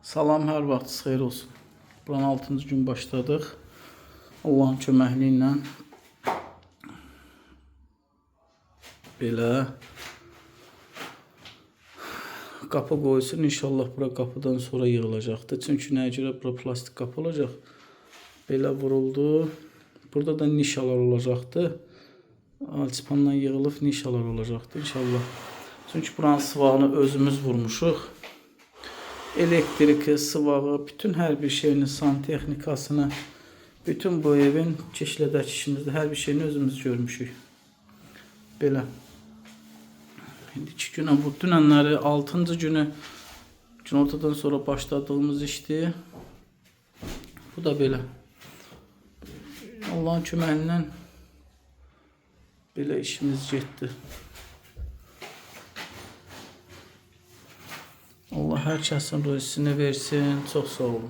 Salam, hər vaxtınız xeyir olsun. Buranın 6-cı gün başladıq. Allahın köməkliyi ilə belə qapı qoyulsun. İnşallah bura qapıdan sonra yığılacaqdır. Çünki nəyə görə bura plastik qapı olacaq. Belə vuruldu. Burada da nişalar olacaqdır. Alçıpandan yığılıb nişalar olacaqdır inşallah. Çünki buranın sıvağını özümüz vurmuşuq. Elektriki, sıvağı, bütün hər bir şeyini, santexnikasını, bütün bu evin keçilədəki işimizdə hər bir şeyini özümüz görmüşük. Belə. İndi 2 günə bu dünənləri 6-cı günü günortadan sonra başladığımız işdir. Bu da belə. Allahın köməyindən belə işimiz getdi. Allah hər kəsin ruzisini versin. Çox sağ olun.